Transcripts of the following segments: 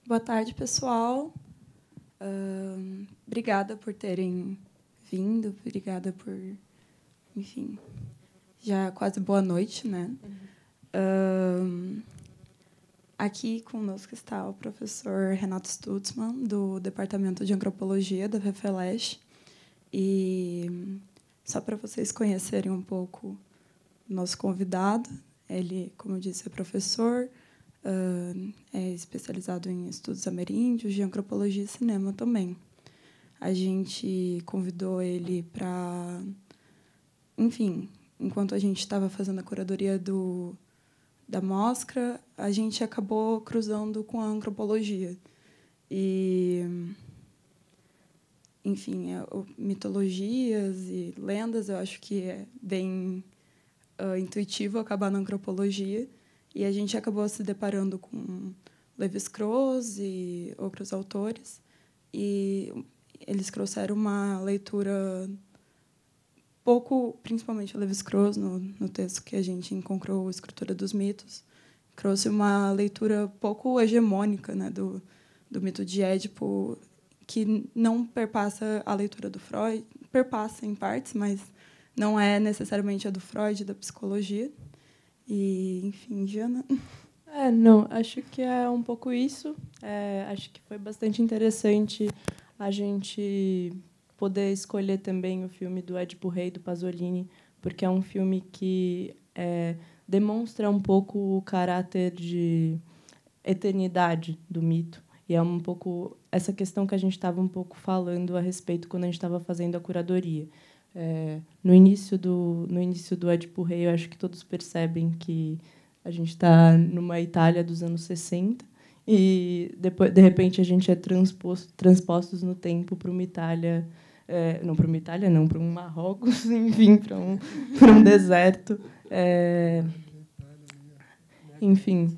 Boa tarde, pessoal. Obrigada por terem vindo, obrigada por, enfim, já quase boa noite, né? Aqui conosco está o professor Renato Stutzmann, do Departamento de Antropologia da FEFELESH. E só para vocês conhecerem um pouco o nosso convidado, ele, como eu disse, é professor, é especializado em estudos ameríndios, de antropologia e cinema também. A gente convidou ele para, enfim, enquanto a gente estava fazendo a curadoria da mostra, a gente acabou cruzando com a antropologia. E, enfim, mitologias e lendas, eu acho que é bem intuitivo acabar na antropologia. E a gente acabou se deparando com Lévi-Strauss e outros autores. E eles trouxeram uma leitura pouco, principalmente o Lévi-Strauss, no texto que a gente encontrou, a Escritura dos Mitos, trouxe uma leitura pouco hegemônica, né, do mito de Édipo, que não perpassa a leitura do Freud, perpassa em partes, mas não é necessariamente a do Freud, da psicologia. E, enfim, Jana. Não, acho que é um pouco isso. Acho que foi bastante interessante a gente poder escolher também o filme do Édipo Rei, do Pasolini, porque é um filme que demonstra um pouco o caráter de eternidade do mito. E é um pouco essa questão que a gente estava um pouco falando a respeito quando a gente estava fazendo a curadoria. No início do Édipo Rei, eu acho que todos percebem que a gente está numa Itália dos anos 60 e depois, de repente, a gente é transpostos no tempo para uma Itália, não para uma Itália, não, para um Marrocos, enfim, para um deserto. Enfim,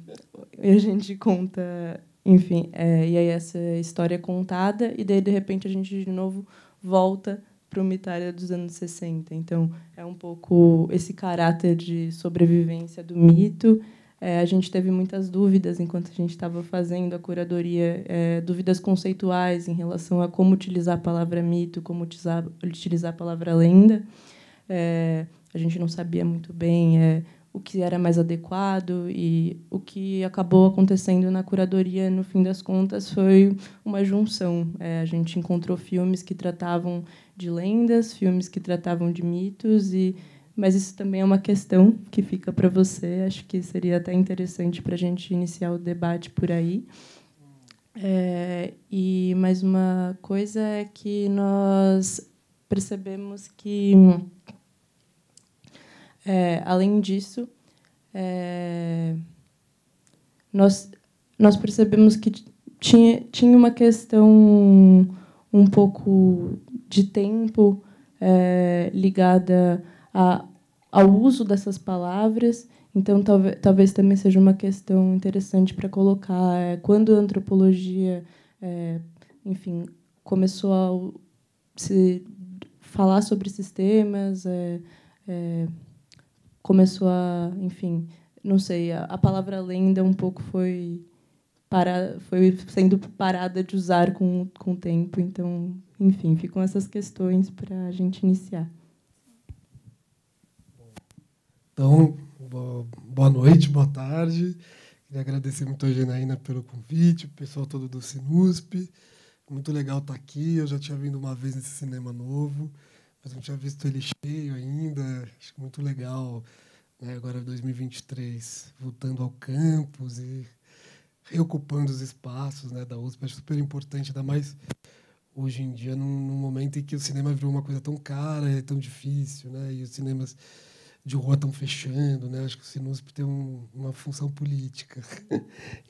e a gente conta, enfim, e aí essa história é contada e daí de repente a gente de novo volta para uma Itália dos anos 60. Então, é um pouco esse caráter de sobrevivência do mito. A gente teve muitas dúvidas enquanto a gente estava fazendo a curadoria, dúvidas conceituais em relação a como utilizar a palavra mito, como utilizar a palavra lenda. A gente não sabia muito bem o que era mais adequado, e o que acabou acontecendo na curadoria, no fim das contas, foi uma junção. A gente encontrou filmes que tratavam de lendas, filmes que tratavam de mitos, mas isso também é uma questão que fica para você. Acho que seria até interessante para a gente iniciar o debate por aí. E mais uma coisa é que nós percebemos que, além disso, nós percebemos que tinha uma questão um pouco de tempo ligada ao uso dessas palavras. Então, talvez também seja uma questão interessante para colocar. Quando a antropologia, enfim, começou a se falar sobre sistemas, começou a, enfim, não sei, a palavra lenda um pouco foi sendo parada de usar com o tempo. Então, enfim, ficam essas questões para a gente iniciar. Então, boa noite, boa tarde. Queria agradecer muito a Janaína pelo convite, o pessoal todo do Sinusp. Muito legal estar aqui. Eu já tinha vindo uma vez nesse cinema novo, mas não tinha visto ele cheio ainda. Acho muito legal, né? Agora 2023, voltando ao campus e reocupando os espaços, né, da USP. Acho super importante, ainda mais hoje em dia, num momento em que o cinema virou uma coisa tão cara, é tão difícil, né, e os cinemas de rua estão fechando, né? Acho que o Sinusp tem uma função política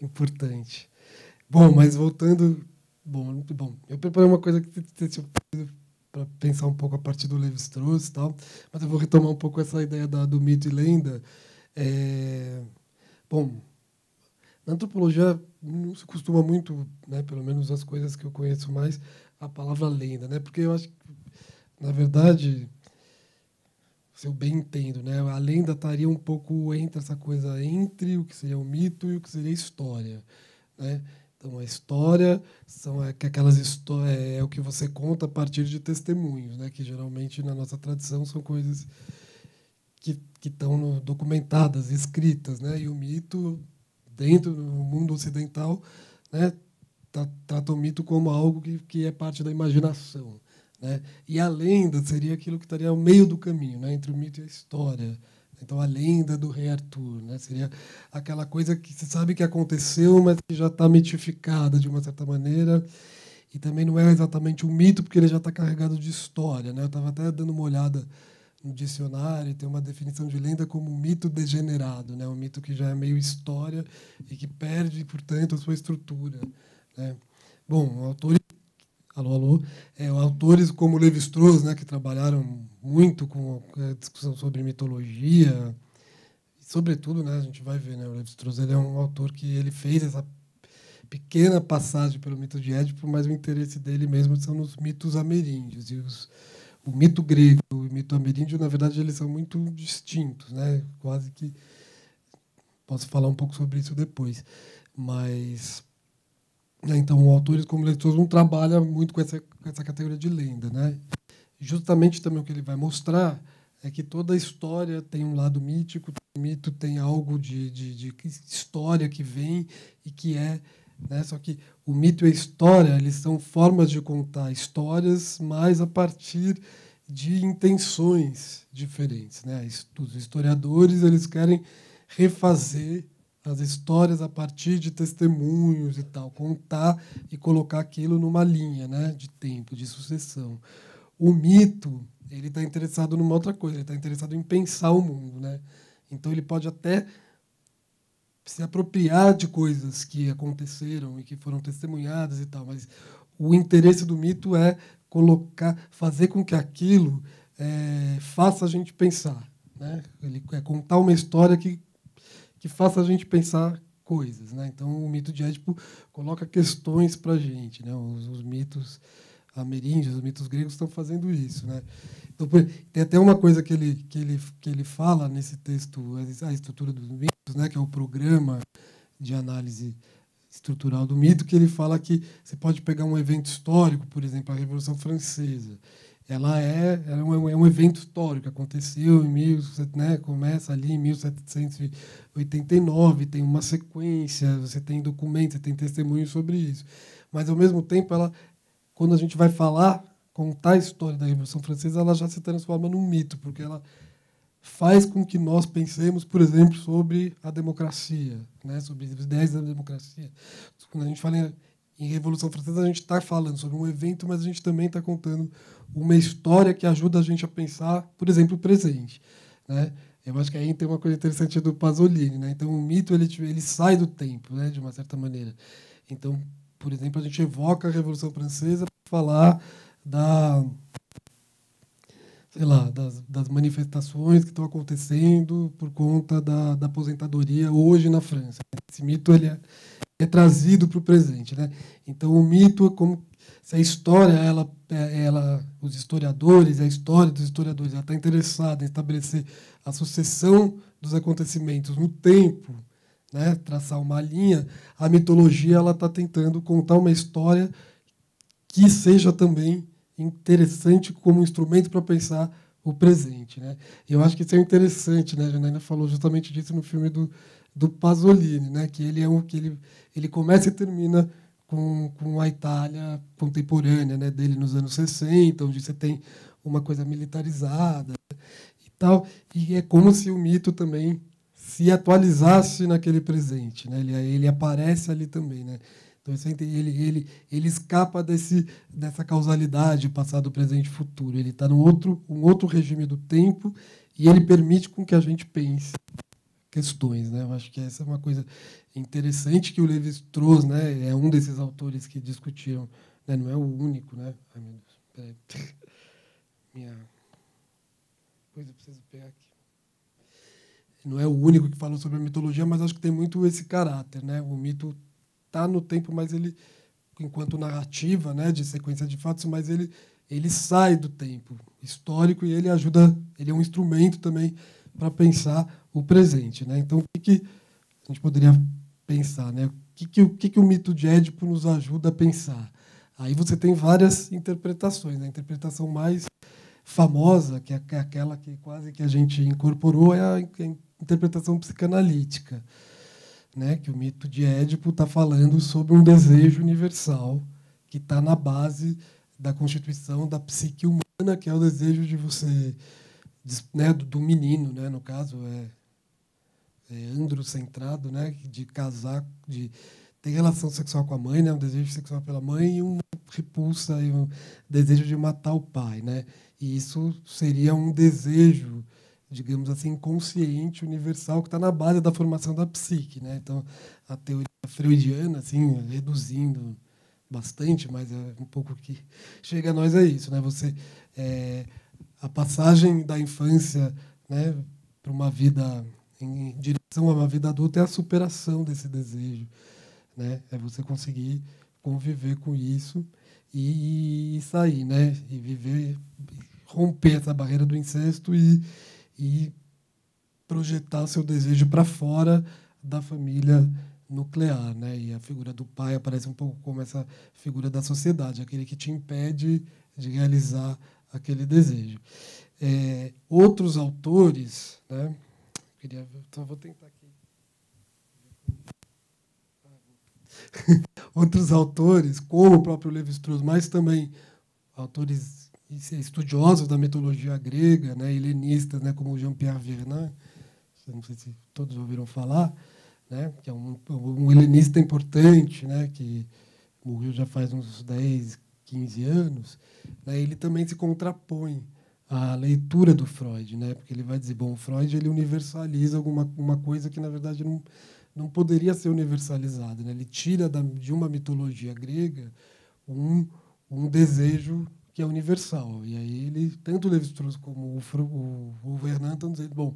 importante. Bom, mas voltando, muito bom. Eu preparei uma coisa para pensar um pouco a partir do Lévi-Strauss e tal, mas eu vou retomar um pouco essa ideia do mito e lenda. Bom, na antropologia não se costuma muito, né, pelo menos as coisas que eu conheço mais, a palavra lenda, né? Porque eu acho que, na verdade, se eu bem entendo, né, a lenda estaria um pouco entre essa coisa entre o que seria o mito e o que seria a história, né? Então, a história é o que você conta a partir de testemunhos, né? Que geralmente na nossa tradição são coisas que estão documentadas, escritas, né? E o mito, dentro do mundo ocidental, né? Trata o mito como algo que é parte da imaginação, né? E a lenda seria aquilo que estaria ao meio do caminho, né? Entre o mito e a história. Então, a lenda do rei Arthur, né? Seria aquela coisa que se sabe que aconteceu, mas que já está mitificada de uma certa maneira. E também não é exatamente um mito, porque ele já está carregado de história, né? Eu estava até dando uma olhada no dicionário, tem uma definição de lenda como um mito degenerado, né? Um mito que já é meio história e que perde, portanto, a sua estrutura, né? Bom, autores, alô, autores como Levi-Strauss, né, que trabalharam muito com a discussão sobre mitologia, e, sobretudo, né, a gente vai ver, né, o Levi-Strauss ele é um autor que ele fez essa pequena passagem pelo mito de Édipo, mas o interesse dele mesmo são nos mitos ameríndios. E o mito grego e o mito ameríndio, na verdade, eles são muito distintos, né? Quase que posso falar um pouco sobre isso depois. Mas, né, então, autores como Levi-Strauss não trabalham muito com essa categoria de lenda, né? Justamente também o que ele vai mostrar é que toda história tem um lado mítico, o mito tem algo de história que vem e que é, né? Só que o mito e a história, eles são formas de contar histórias, mas a partir de intenções diferentes, né? Os historiadores, eles querem refazer as histórias a partir de testemunhos e tal, contar e colocar aquilo numa linha, né, de tempo, de sucessão. O mito, ele está interessado numa outra coisa, ele está interessado em pensar o mundo, né? Então ele pode até se apropriar de coisas que aconteceram e que foram testemunhadas e tal, mas o interesse do mito é fazer com que aquilo faça a gente pensar, né? Ele é contar uma história que faça a gente pensar coisas, né? Então o mito de Édipo coloca questões para a gente, né? Os mitos ameríndios, os mitos gregos estão fazendo isso, né? Então, tem até uma coisa que ele fala nesse texto, a estrutura dos mitos, né? Que é o programa de análise estrutural do mito, que ele fala que você pode pegar um evento histórico, por exemplo, a Revolução Francesa. Ela é um evento histórico, aconteceu em né, começa ali em 1789, tem uma sequência, você tem documentos, você tem testemunhos sobre isso. Mas, ao mesmo tempo, quando a gente vai contar a história da Revolução Francesa, ela já se transforma num mito, porque ela faz com que nós pensemos, por exemplo, sobre a democracia, né, sobre as ideias da democracia. Quando a gente fala em Revolução Francesa, a gente está falando sobre um evento, mas a gente também está contando uma história que ajuda a gente a pensar, por exemplo, o presente, né? Eu acho que aí tem uma coisa interessante do Pasolini, né? Então, o mito ele sai do tempo, né, de uma certa maneira. Então, por exemplo, a gente evoca a Revolução Francesa para falar das manifestações que estão acontecendo por conta da aposentadoria hoje na França. Esse mito ele é trazido para o presente, né? Então o mito é como se a história, os historiadores, a história dos historiadores, ela está interessada em estabelecer a sucessão dos acontecimentos no tempo, né? Traçar uma linha. A mitologia ela está tentando contar uma história que seja também interessante como instrumento para pensar o presente, né? Eu acho que isso é interessante, né? A Janaína falou justamente disso no filme do Pasolini, né? Que ele começa e termina com a Itália contemporânea, né? Dele nos anos 60, onde você tem uma coisa militarizada, né? E tal, e é como se o mito também se atualizasse naquele presente, né? Ele aparece ali também, né? Então ele escapa dessa causalidade passado, presente e futuro. Ele está num um outro regime do tempo e ele permite com que a gente pense questões, né? Eu acho que essa é uma coisa interessante que o Levi-Strauss, né, é um desses autores que discutiram, né? Não é o único, né? Ai, meu Deus, peraí. Minha coisa eu preciso pegar aqui. Não é o único que falou sobre a mitologia, mas acho que tem muito esse caráter, né? O mito está no tempo, mas ele, enquanto narrativa, né, de sequência de fatos, mas ele sai do tempo histórico e ele é um instrumento também para pensar o presente, né? Então, o que a gente poderia pensar, né? que o mito de Édipo nos ajuda a pensar? Aí você tem várias interpretações. A interpretação mais famosa, que é aquela que quase que a gente incorporou, é a interpretação psicanalítica, né? Que o mito de Édipo está falando sobre um desejo universal que está na base da constituição da psique humana, que é o desejo de você, né, do menino, né, no caso, é androcentrado, né, de casar, de ter relação sexual com a mãe, né, um desejo sexual pela mãe e uma repulsa e um desejo de matar o pai, né? E isso seria um desejo, digamos assim, consciente, universal, que está na base da formação da psique, né? Então, a teoria freudiana, assim, reduzindo bastante, mas é um pouco que chega a nós é isso, né? Você a passagem da infância, né, para uma vida em direção a uma vida adulta é a superação desse desejo, né? É você conseguir conviver com isso e sair, né? E viver, romper essa barreira do incesto e projetar o seu desejo para fora da família nuclear, né? E a figura do pai aparece um pouco como essa figura da sociedade, aquele que te impede de realizar aquele desejo. Outros autores, né? Só vou tentar aqui. Outros autores, como o próprio Lévi-Strauss, mas também autores estudiosos da mitologia grega, né, helenistas, né, como Jean-Pierre Vernant, não sei se todos ouviram falar, né, que é um helenista importante, né, que morreu já faz uns 10, 15 anos, né, ele também se contrapõe à leitura do Freud, né, porque ele vai dizer, bom, o Freud ele universaliza uma coisa que, na verdade, não poderia ser universalizada, né? Ele tira de uma mitologia grega um desejo que é universal. E aí ele, tanto o Lévi-Strauss como o Vernant estão dizendo, bom,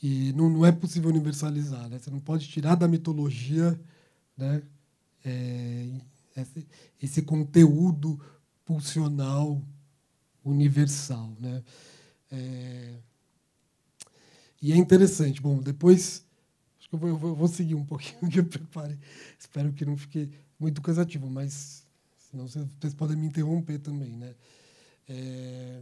e não é possível universalizar, né? Você não pode tirar da mitologia, né, esse conteúdo pulsional universal, né? E é interessante. Bom, depois acho que eu vou seguir um pouquinho que eu preparei. Espero que não fique muito cansativo, mas senão vocês podem me interromper também, né?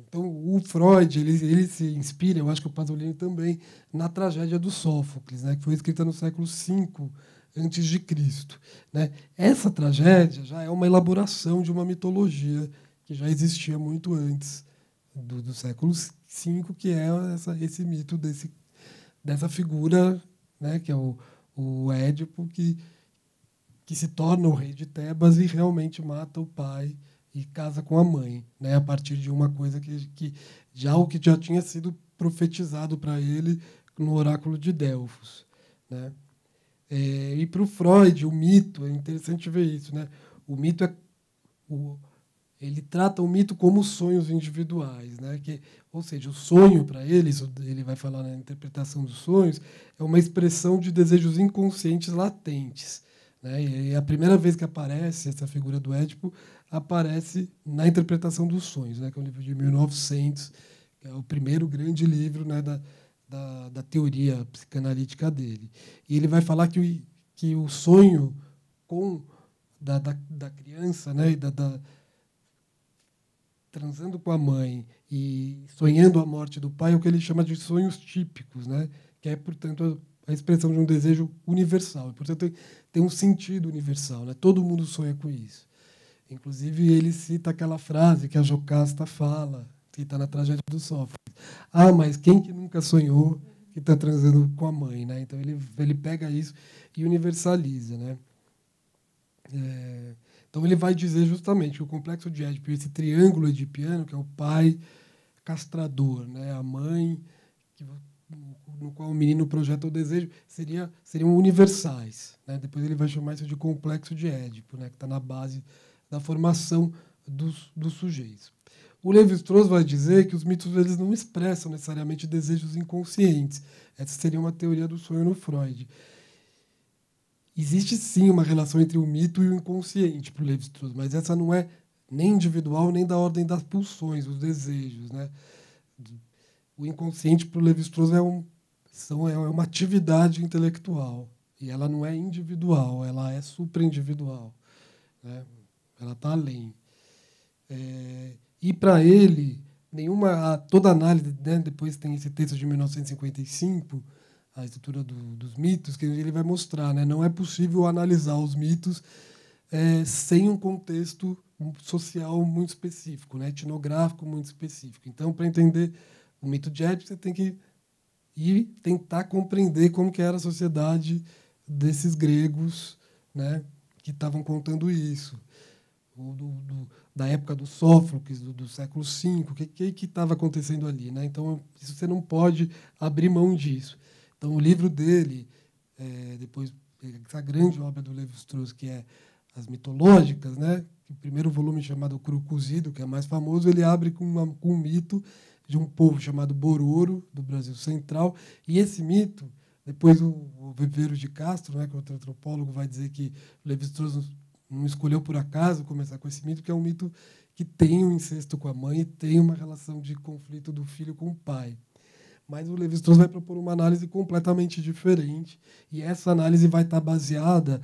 Então, o Freud ele se inspira, eu acho que o Pasolini também, na tragédia do Sófocles, né, que foi escrita no século V antes de Cristo, né? Essa tragédia já é uma elaboração de uma mitologia que já existia muito antes do século V, que é esse mito dessa figura, né, que é o Édipo, que se torna o rei de Tebas e realmente mata o pai e casa com a mãe, né, a partir de uma coisa que já tinha sido profetizado para ele no oráculo de Delfos, né? E para o Freud, o mito, é interessante ver isso, né? O mito ele trata o mito como sonhos individuais, né? Ou seja, o sonho para ele, isso ele vai falar na interpretação dos sonhos, é uma expressão de desejos inconscientes latentes, né? E a primeira vez que aparece essa figura do Édipo aparece na interpretação dos sonhos, né? Que é um livro de 1900, que é o primeiro grande livro, né, da teoria psicanalítica dele. E ele vai falar que o sonho da criança, né, transando com a mãe e sonhando a morte do pai é o que ele chama de sonhos típicos, né? Que é, portanto, a expressão de um desejo universal. E, portanto, tem um sentido universal, né? Todo mundo sonha com isso. Inclusive, ele cita aquela frase que a Jocasta fala, que está na tragédia do Sófocles. Ah, mas quem que nunca sonhou que está transando com a mãe, né? Então, ele pega isso e universaliza, né? Então, ele vai dizer justamente que o complexo de Édipo, esse triângulo edipiano, que é o pai castrador, né? A mãe, no qual o menino projeta o desejo, seriam universais, né? Depois ele vai chamar isso de complexo de Édipo, né? Que está na base da formação dos sujeitos. O Lévi-Strauss vai dizer que os mitos eles não expressam necessariamente desejos inconscientes. Essa seria uma teoria do sonho no Freud. Existe, sim, uma relação entre o mito e o inconsciente para o Lévi-Strauss, mas essa não é nem individual, nem da ordem das pulsões, os desejos, né? O inconsciente para o Lévi-Strauss é uma atividade intelectual. E ela não é individual, ela é superindividual, né? Ela está além. E, para ele, toda análise, né, depois tem esse texto de 1955, a estrutura dos mitos, que ele vai mostrar, né? Não é possível analisar os mitos sem um contexto social muito específico, né? Etnográfico muito específico. Então, para entender o mito de Édipo, você tem que ir tentar compreender como que era a sociedade desses gregos, né, que estavam contando isso. Da época do Sófocles, do século V, o que estava acontecendo ali, né? Então, isso você não pode abrir mão disso. Então, o livro dele, depois, essa grande obra do Lévi-Strauss, que é As Mitológicas, né? O primeiro volume, chamado Cru Cozido, que é mais famoso, ele abre com um mito de um povo chamado Bororo, do Brasil Central. E esse mito, depois o Viveiro de Castro, né, que é outro antropólogo, vai dizer que o Lévi-Strauss não escolheu por acaso começar com esse mito, que é um mito que tem um incesto com a mãe e tem uma relação de conflito do filho com o pai. Mas o Lévi-Strauss vai propor uma análise completamente diferente, e essa análise vai estar baseada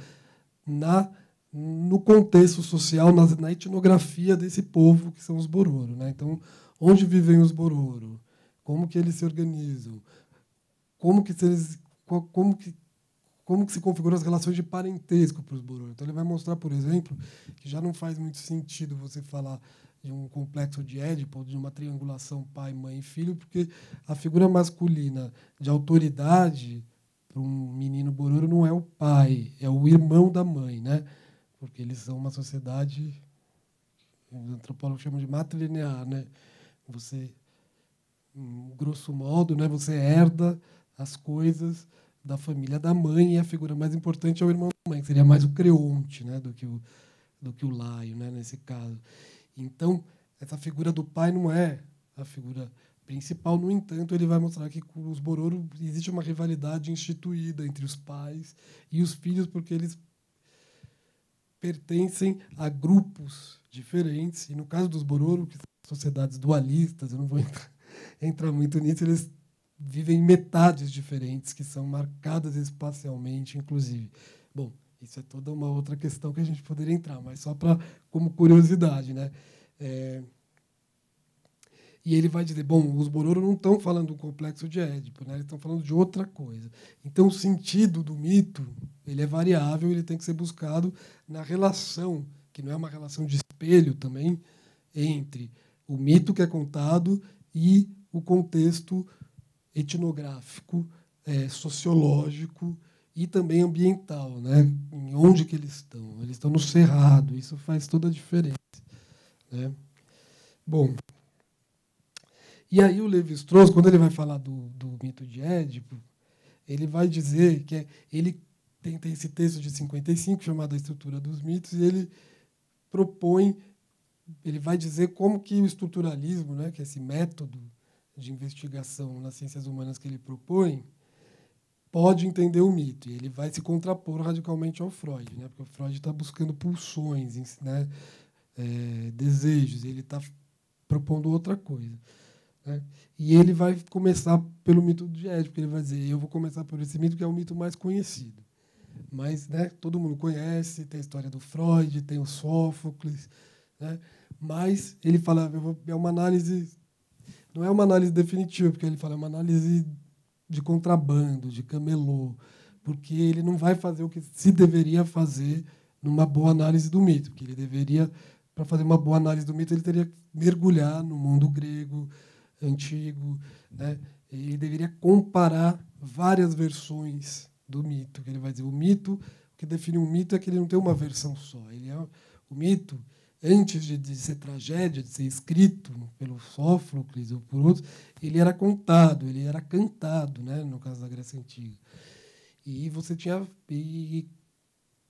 no contexto social, na etnografia desse povo, que são os Bororo, né? Então, onde vivem os Bororo? Como que eles se organizam? Como que se configuram as relações de parentesco para os Bororo? Então, ele vai mostrar, por exemplo, que já não faz muito sentido você falar de um complexo de Édipo, de uma triangulação pai, mãe e filho, porque a figura masculina de autoridade para um menino Bororo não é o pai, é o irmão da mãe, né? Porque eles são uma sociedade, os antropólogos chamam de matrilinear, né? Você, grosso modo, né, você herda as coisas da família da mãe, e a figura mais importante é o irmão da mãe, que seria mais o creonte, né, do que o laio, né, nesse caso. Então, essa figura do pai não é a figura principal. No entanto, ele vai mostrar que com os Bororo existe uma rivalidade instituída entre os pais e os filhos, porque eles pertencem a grupos diferentes. E no caso dos Bororo, que são sociedades dualistas, eu não vou entrar muito nisso, eles vivem em metades diferentes, que são marcadas espacialmente, inclusive. Bom, isso é toda uma outra questão que a gente poderia entrar, mas só como curiosidade, né? E ele vai dizer, bom, os Bororo não estão falando do complexo de Édipo, né? Eles estão falando de outra coisa. Então, o sentido do mito, ele é variável, ele tem que ser buscado na relação, que não é uma relação de espelho também, entre o mito que é contado e o contexto etnográfico, sociológico e também ambiental, né? Em onde que eles estão? Eles estão no Cerrado, isso faz toda a diferença, né? Bom, e aí o Lévi-Strauss, quando ele vai falar do mito de Édipo, ele vai dizer que ele tem esse texto de 55 chamado A Estrutura dos Mitos, e ele vai dizer como que o estruturalismo, né, que é esse método de investigação nas ciências humanas que ele propõe, pode entender o mito. E ele vai se contrapor radicalmente ao Freud, né, porque o Freud está buscando pulsões, né, desejos, ele está propondo outra coisa, né? E ele vai começar pelo mito de Édipo, ele vai dizer, eu vou começar por esse mito, que é o mito mais conhecido. Mas, né, todo mundo conhece, tem a história do Freud, tem o Sófocles, né? Mas ele fala, é uma análise, não é uma análise definitiva, porque ele fala, é uma análise de contrabando, de camelô, porque ele não vai fazer o que se deveria fazer numa boa análise do mito, porque ele deveria, para fazer uma boa análise do mito, ele teria que mergulhar no mundo grego antigo, né? Ele deveria comparar várias versões do mito, que ele vai dizer, o mito, o que define um mito é que ele não tem uma versão só. O mito, antes de ser tragédia, de ser escrito pelo Sófocles ou por outros, ele era contado, ele era cantado, né, no caso da Grécia Antiga. E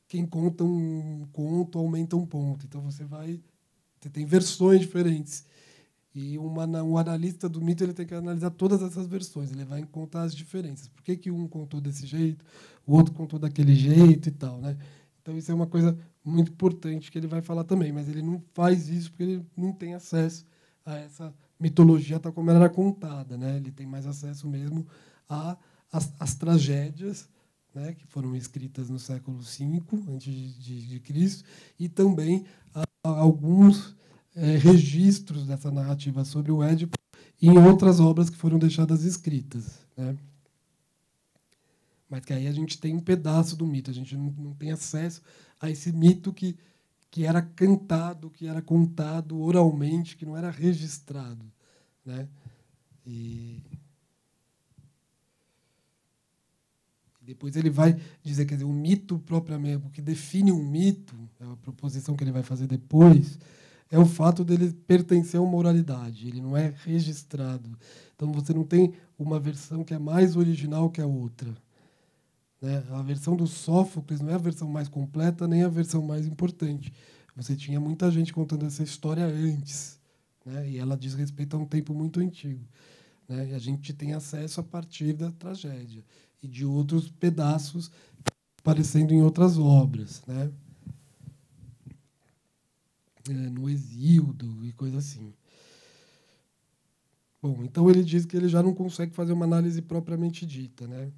quem conta um conto aumenta um ponto. Então você tem versões diferentes. E um analista do mito ele tem que analisar todas essas versões, ele vai contar as diferenças. Por que um contou desse jeito, o outro contou daquele jeito e tal, né? Então, isso é uma coisa muito importante que ele vai falar também, mas ele não faz isso porque ele não tem acesso a essa mitologia tal como ela era contada, né? Ele tem mais acesso mesmo a as tragédias, né, que foram escritas no século V antes de Cristo, e também alguns registros dessa narrativa sobre o Édipo em outras obras que foram deixadas escritas, né? Mas que aí a gente tem um pedaço do mito, a gente não tem acesso a esse mito que era cantado, que era contado oralmente, que não era registrado, né? E depois ele vai dizer, quer dizer, o mito propriamente, o que define um mito, a proposição que ele vai fazer depois, é o fato dele pertencer a uma oralidade, ele não é registrado. Então você não tem uma versão que é mais original que a outra, né? A versão do Sófocles não é a versão mais completa nem a versão mais importante. Você tinha muita gente contando essa história antes, né? E ela diz respeito a um tempo muito antigo, né? E a gente tem acesso a partir da tragédia e de outros pedaços aparecendo em outras obras, né? No Exíodo e coisa assim. Bom, então ele diz que ele já não consegue fazer uma análise propriamente dita, né?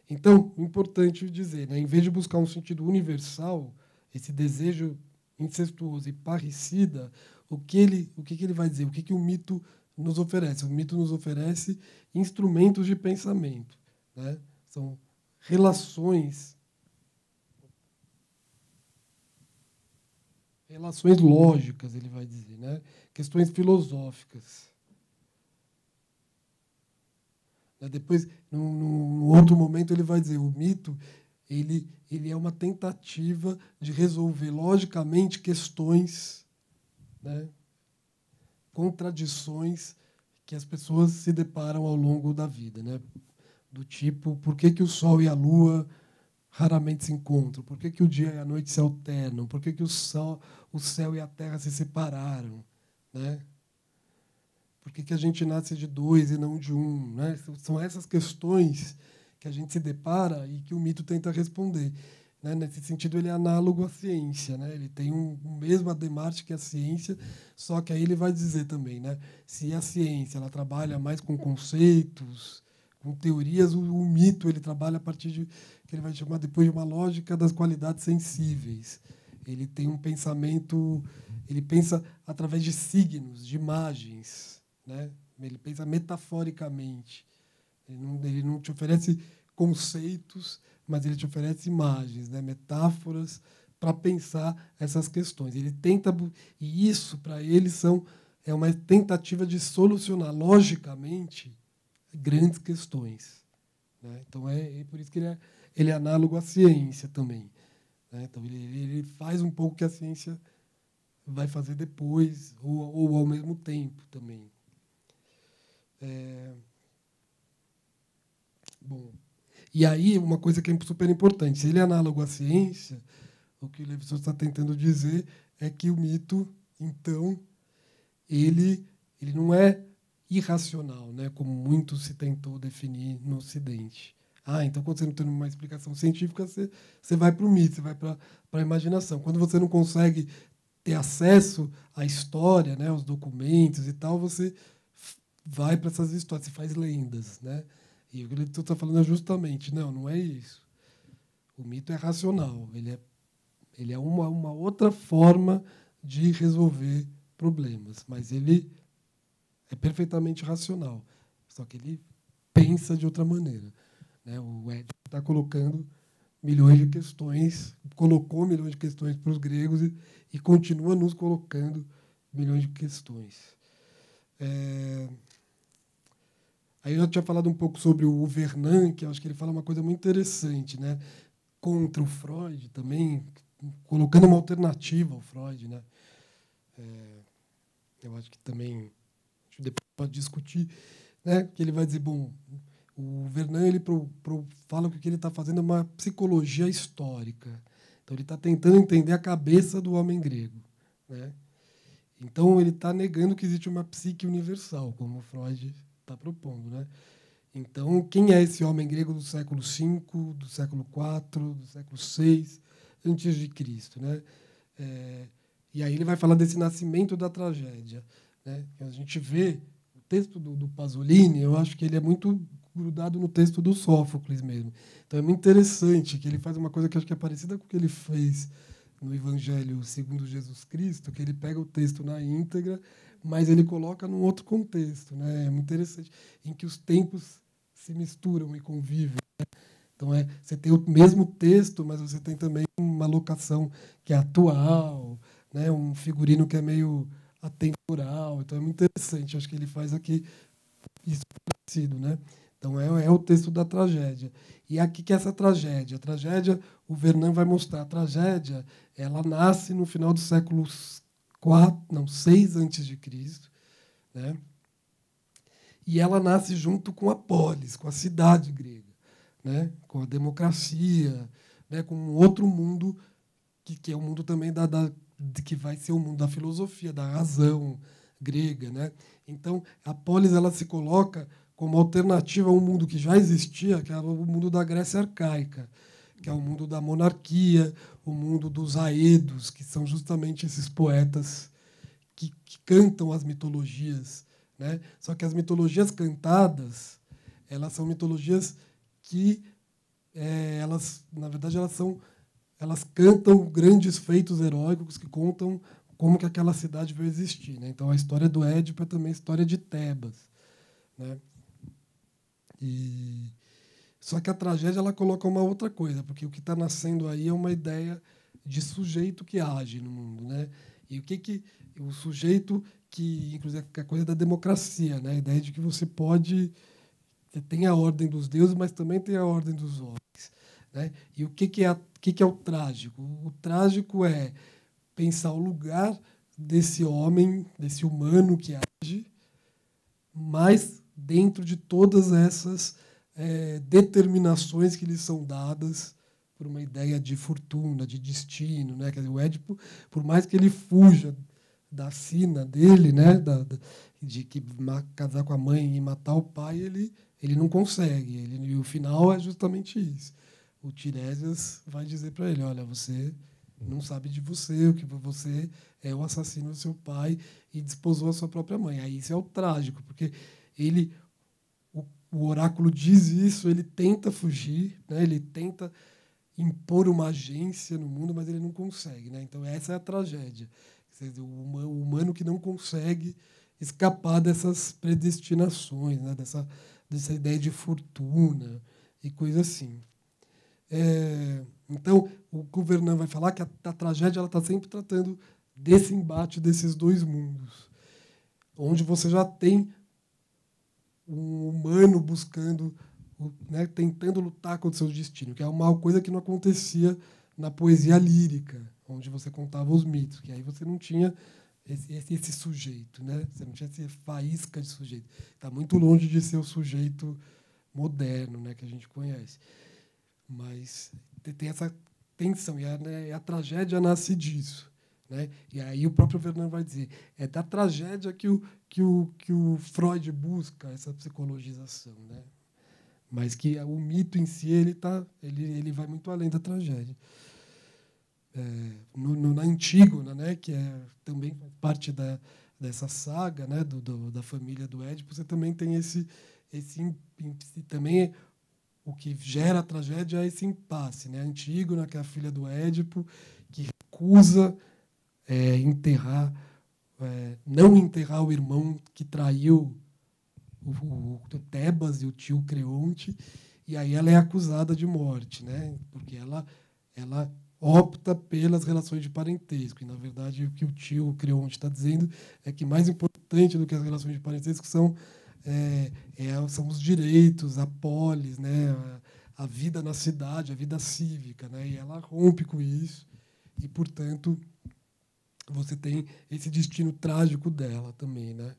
Então, importante dizer, né, em vez de buscar um sentido universal, esse desejo incestuoso e parricida, o que ele vai dizer? O que o mito nos oferece? O mito nos oferece instrumentos de pensamento, né? São relações lógicas, ele vai dizer, né? Questões filosóficas. Depois, num outro momento, ele vai dizer o mito ele é uma tentativa de resolver logicamente questões, né, contradições que as pessoas se deparam ao longo da vida, né? Do tipo, por que o Sol e a Lua raramente se encontram? Por que o dia e a noite se alternam? Por que o céu e a Terra se separaram, né? Por que a gente nasce de dois e não de um, né? São essas questões que a gente se depara e que o mito tenta responder, né? Nesse sentido, ele é análogo à ciência, né? Ele tem o mesmo demarche que a ciência, só que aí ele vai dizer também, né? Se a ciência ela trabalha mais com conceitos, com teorias, o mito ele trabalha a partir de que ele vai chamar depois de uma lógica das qualidades sensíveis. Ele tem um pensamento, ele pensa através de signos, de imagens, né? Ele pensa metaforicamente. Ele não te oferece conceitos, mas ele te oferece imagens, né? Metáforas para pensar essas questões. Ele tenta, e isso para ele é uma tentativa de solucionar logicamente grandes questões, né? Então é por isso que ele é análogo à ciência também, né? Então ele faz um pouco que a ciência vai fazer depois ou ao mesmo tempo também. Bom, e aí uma coisa que é super importante, se ele é análogo à ciência, o que o Levi-Strauss está tentando dizer é que o mito, então, ele não é irracional, né, como muito se tentou definir no Ocidente. Então, quando você não tem uma explicação científica, você vai para o mito, você vai para a imaginação. Quando você não consegue ter acesso à história, né, aos documentos e tal, você vai para essas histórias, você faz lendas, né? E o que ele está falando é justamente, não é isso. O mito é racional, ele é uma outra forma de resolver problemas, mas ele é perfeitamente racional, só que ele pensa de outra maneira, né? O Édipo está colocando milhões de questões, colocou milhões de questões para os gregos e continua nos colocando milhões de questões. Aí eu já tinha falado um pouco sobre o Vernon, que eu acho que ele fala uma coisa muito interessante, né? Contra o Freud também, colocando uma alternativa ao Freud, né? Eu acho que também a gente depois pode discutir, né? Que ele vai dizer, bom, o Vernon ele fala que o que ele está fazendo é uma psicologia histórica. Então ele está tentando entender a cabeça do homem grego, né? Então ele está negando que existe uma psique universal, como o Freud está propondo, né? Então, quem é esse homem grego do século V, do século IV, do século VI, antes de Cristo, né? E aí ele vai falar desse nascimento da tragédia, né? A gente vê o texto do Pasolini, eu acho que ele é muito grudado no texto do Sófocles mesmo. Então é muito interessante que ele faz uma coisa que acho que é parecida com o que ele fez no Evangelho segundo Jesus Cristo, que ele pega o texto na íntegra, mas ele coloca num outro contexto, né? É muito interessante, em que os tempos se misturam e convivem. Então, você tem o mesmo texto, mas você tem também uma locação que é atual, né? Um figurino que é meio atemporal. Então, é muito interessante. Acho que ele faz aqui isso parecido, né? Então, é o texto da tragédia. E aqui que é essa tragédia. A tragédia, o Vernon vai mostrar. A tragédia, ela nasce no final do século VI antes de Cristo, né? E ela nasce junto com a polis, com a cidade grega, né? Com a democracia, né? Com um outro mundo que é o mundo também que vai ser o mundo da filosofia, da razão grega, né? Então, a polis ela se coloca como alternativa a um mundo que já existia, que era o mundo da Grécia arcaica, que é o mundo da monarquia, o mundo dos aedos, que são justamente esses poetas que cantam as mitologias, né? Só que as mitologias cantadas, elas são mitologias que na verdade, elas cantam grandes feitos heróicos que contam como que aquela cidade veio existir, né? Então, a história do Édipo é também a história de Tebas, né? Só que a tragédia ela coloca uma outra coisa, porque o que está nascendo aí é uma ideia de sujeito que age no mundo, né? E o sujeito que, inclusive, é a coisa da democracia, né? A ideia de que você tem a ordem dos deuses, mas também tem a ordem dos homens, né? E o que é o trágico? O trágico é pensar o lugar desse homem, desse humano que age, mas dentro de todas essas determinações que lhes são dadas por uma ideia de fortuna, de destino, né? Quer dizer, o Édipo, por mais que ele fuja da sina dele, né? De que casar com a mãe e matar o pai, ele não consegue. E o final é justamente isso. O Tiresias vai dizer para ele: olha, você não sabe de você, o que você é o assassino do seu pai e desposou a sua própria mãe. Aí isso é o trágico, porque o oráculo diz isso, ele tenta fugir, né? Ele tenta impor uma agência no mundo, mas ele não consegue, né? Então essa é a tragédia. O humano que não consegue escapar dessas predestinações, né? Dessa ideia de fortuna e coisa assim. Então, o Vernon vai falar que a tragédia está sempre tratando desse embate desses dois mundos, onde você já tem um humano buscando, né, tentando lutar contra o seu destino, que é uma coisa que não acontecia na poesia lírica, onde você contava os mitos, que aí você não tinha esse sujeito, né? Você não tinha essa faísca de sujeito. Está muito longe de ser o sujeito moderno, né, que a gente conhece. Mas tem essa tensão, e a tragédia nasce disso, né? E aí o próprio Vernon vai dizer, é da tragédia que o Freud busca essa psicologização, né? Mas que o mito em si ele vai muito além da tragédia. Na Antígona, né, que também faz parte dessa saga, né, da família do Édipo, você também tem esse também o que gera a tragédia é esse impasse, né? A Antígona, que é a filha do Édipo, que recusa não enterrar o irmão que traiu o Tebas e o tio Creonte, e aí ela é acusada de morte, né? Porque ela opta pelas relações de parentesco. E, na verdade, o que o tio Creonte está dizendo é que mais importante do que as relações de parentesco são os direitos, a polis, né? A vida na cidade, a vida cívica, né? E ela rompe com isso e, portanto, você tem esse destino trágico dela também, né?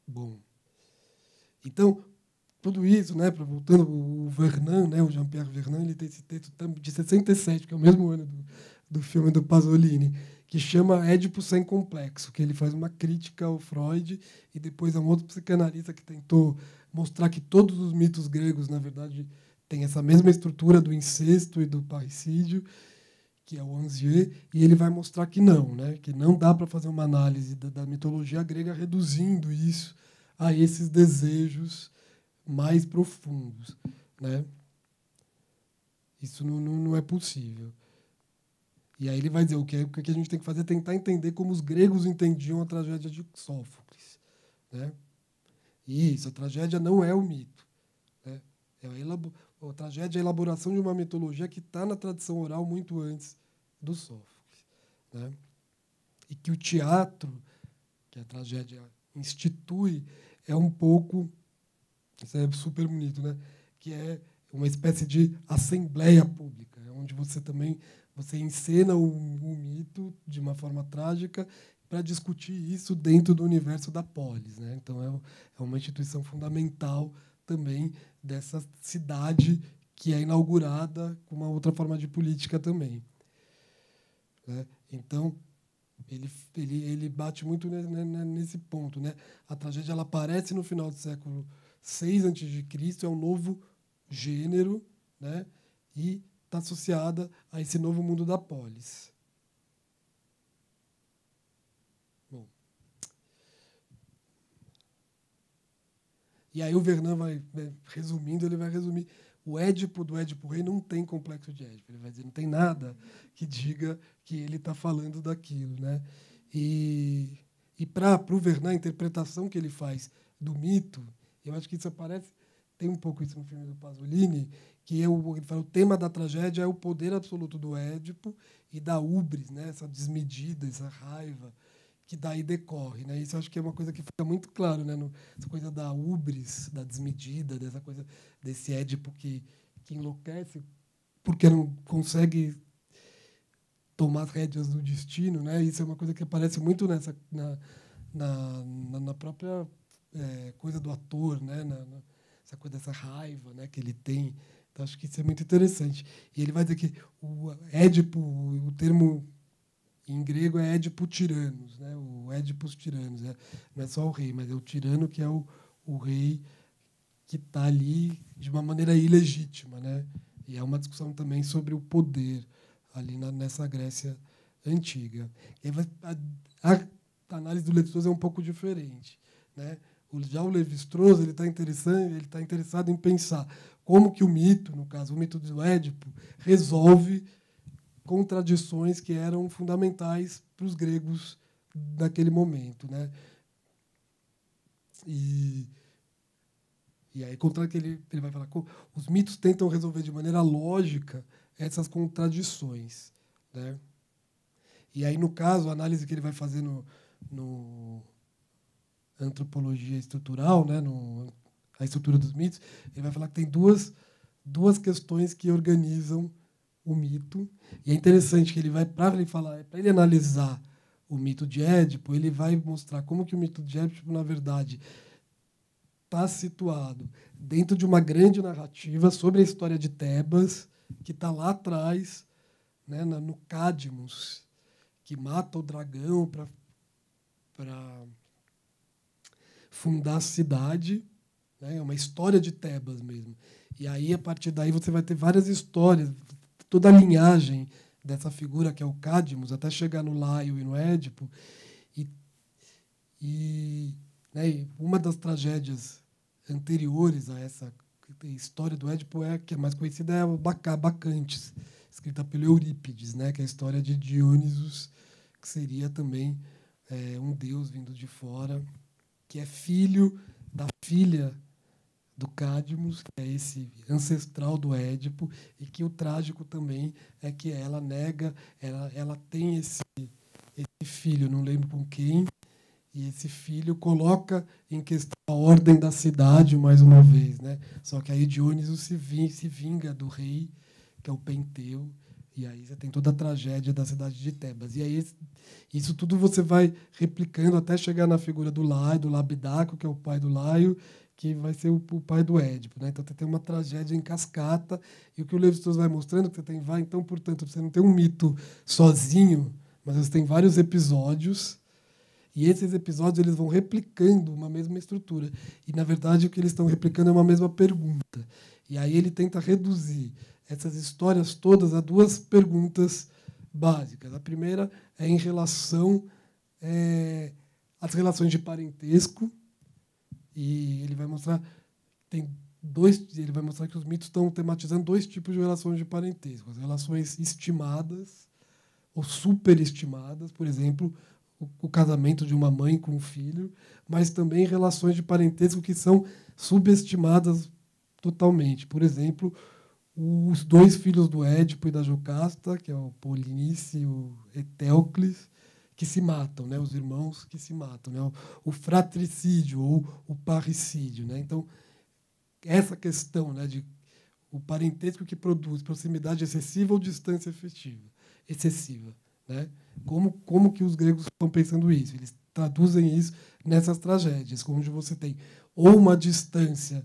Bom, então, tudo isso, né, voltando, o Vernon, né, o Jean-Pierre Vernon, ele tem esse texto de 67, que é o mesmo ano do filme do Pasolini, que chama Édipo Sem Complexo, que ele faz uma crítica ao Freud, e depois é um outro psicanalista que tentou mostrar que todos os mitos gregos, na verdade, têm essa mesma estrutura do incesto e do parricídio, que é o Anzier, e ele vai mostrar que não, né, que não dá para fazer uma análise da mitologia grega reduzindo isso a esses desejos mais profundos, né? Isso não é possível. E aí ele vai dizer o que a gente tem que fazer é tentar entender como os gregos entendiam a tragédia de Sófocles, né? E isso, a tragédia não é o mito, né? A tragédia é a elaboração de uma mitologia que está na tradição oral muito antes do Sófocles, né? E que o teatro, que a tragédia institui, é um pouco, isso é super bonito, né? Que é uma espécie de assembleia pública, onde você encena o mito de uma forma trágica para discutir isso dentro do universo da polis, né? Então é uma instituição fundamental também dessa cidade que é inaugurada com uma outra forma de política também, né? Então ele bate muito nesse ponto, né? A tragédia ela aparece no final do século VI a.C., é um novo gênero, né? E está associada a esse novo mundo da polis. Bom. E aí o Vernant resumindo, ele vai resumir. O Édipo do Édipo Rei não tem complexo de Édipo. Ele vai dizer, não tem nada que diga que ele está falando daquilo, né? E para o Vernant, a interpretação que ele faz do mito, eu acho que isso aparece, tem um pouco isso no filme do Pasolini, que ele fala, o tema da tragédia é o poder absoluto do Édipo e da ubris, né? Essa desmedida, essa raiva que daí decorre, né? Isso eu acho que é uma coisa que fica muito claro, né? Essa coisa da ubris, da desmedida, dessa coisa desse Édipo que enlouquece porque não consegue tomar as rédeas do destino, né? Isso é uma coisa que aparece muito na própria coisa do ator, né? Essa coisa dessa raiva, né? Que ele tem. Então acho que isso é muito interessante. E ele vai dizer que o Édipo, o termo em grego é Édipo Tiranos, né? O Édipos Tiranos, não é só o rei, mas é o tirano que é o rei que está ali de uma maneira ilegítima, né? E é uma discussão também sobre o poder ali nessa Grécia antiga. E a análise do Lévi-Strauss é um pouco diferente, né? Já o Lévi-Strauss ele está interessado em pensar como que o mito, no caso o mito do Édipo, resolve contradições que eram fundamentais para os gregos naquele momento, né? E aí, contrário que ele vai falar, os mitos tentam resolver de maneira lógica essas contradições, né? E aí, no caso, a análise que ele vai fazer no antropologia estrutural, né, a estrutura dos mitos, ele vai falar que tem duas questões que organizam o mito. E é interessante que ele vai, para ele analisar o mito de Édipo, ele vai mostrar como que o mito de Édipo, na verdade, está situado dentro de uma grande narrativa sobre a história de Tebas, que está lá atrás, né, no Cadmus, que mata o dragão para fundar a cidade, né? É uma história de Tebas mesmo. E aí, a partir daí, você vai ter várias histórias, toda a linhagem dessa figura que é o Cadmus, até chegar no Laio e no Édipo. Né, e uma das tragédias anteriores a essa história do Édipo, que é mais conhecida, é o Bacantes, escrita pelo Eurípides, né, que é a história de Dionisos, que seria também um deus vindo de fora, que é filho da filha do Cadmus, que é esse ancestral do Édipo, e que o trágico também é que ela nega, ela tem esse filho, não lembro com quem, e esse filho coloca em questão a ordem da cidade mais uma vez, né? Só que aí Dioniso se vinga do rei, que é o Penteu, e aí você tem toda a tragédia da cidade de Tebas. E aí isso tudo você vai replicando até chegar na figura do Laio, do Labidaco, que é o pai do Laio, que vai ser o pai do Édipo, né? Então você tem uma tragédia em cascata, e o que o Lévi-Strauss vai mostrando que então, portanto, você não tem um mito sozinho, mas você tem vários episódios, e esses episódios eles vão replicando uma mesma estrutura. E, na verdade, o que eles estão replicando é uma mesma pergunta. E aí ele tenta reduzir essas histórias todas a duas perguntas básicas. A primeira é em relação às relações de parentesco, e ele vai mostrar ele vai mostrar que os mitos estão tematizando 2 tipos de relações de parentesco. As relações estimadas ou superestimadas, por exemplo, o casamento de uma mãe com um filho, mas também relações de parentesco que são subestimadas totalmente. Por exemplo, os 2 filhos do Édipo e da Jocasta, que é o Polinice e o Etéocles, que se matam, né? Os irmãos que se matam, né? O fratricídio ou o parricídio, né? Então, essa questão, né, de o parentesco que produz proximidade excessiva ou distância excessiva, né? Como que os gregos estão pensando isso? Eles traduzem isso nessas tragédias, onde você tem ou uma distância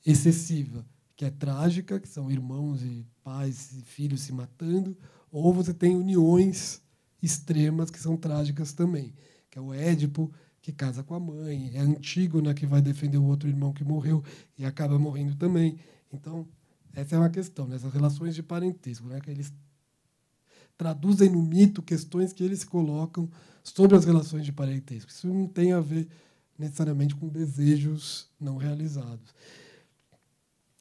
excessiva, que é trágica, que são irmãos e pais e filhos se matando, ou você tem uniões extremas que são trágicas também, que é o Édipo que casa com a mãe, é a Antígona que vai defender o outro irmão que morreu e acaba morrendo também. Então, essa é uma questão, né? Essas relações de parentesco, né? Que eles traduzem no mito questões que eles colocam sobre as relações de parentesco. Isso não tem a ver necessariamente com desejos não realizados.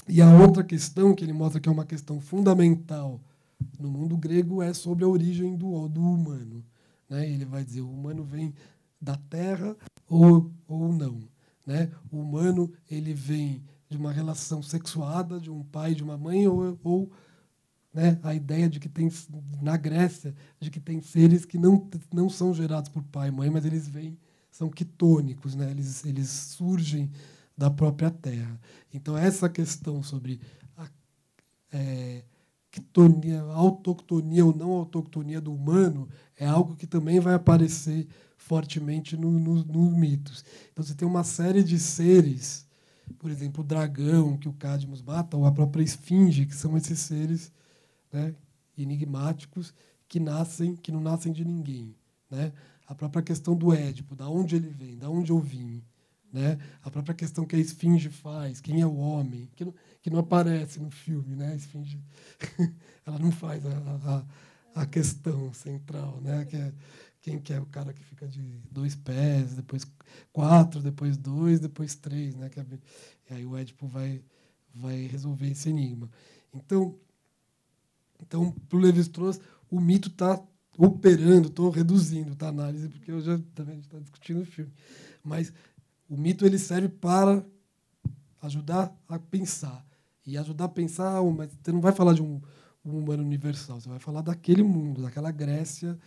E a outra questão que ele mostra que é uma questão fundamental no mundo grego é sobre a origem do humano, né? Ele vai dizer o humano vem da terra ou não, né? O humano ele vem de uma relação sexuada de um pai e de uma mãe ou né, a ideia de que tem na Grécia de que tem seres que não são gerados por pai e mãe, mas eles são quitônicos, né? Eles surgem da própria terra. Então essa questão sobre a quitonia, autoctonia ou não autoctonia do humano é algo que também vai aparecer fortemente nos mitos. Então você tem uma série de seres, por exemplo, o dragão que o Cadmus mata, ou a própria esfinge, que são esses seres, né, enigmáticos que não nascem de ninguém, né? A própria questão do Édipo, da onde ele vem, da onde eu vim, né? A própria questão que a esfinge faz, quem é o homem, que não aparece no filme, né? A esfinge ela não faz a questão central, né? Que é quem que é o cara que fica de 2 pés, depois 4, depois 2, depois 3, né? E aí o Édipo vai resolver esse enigma. Então para o Lévi-Strauss, o mito está operando, estou reduzindo a análise, porque eu já também está discutindo o filme. Mas o mito ele serve para ajudar a pensar. E ajudar a pensar, mas você não vai falar de um humano universal, você vai falar daquele mundo, daquela Grécia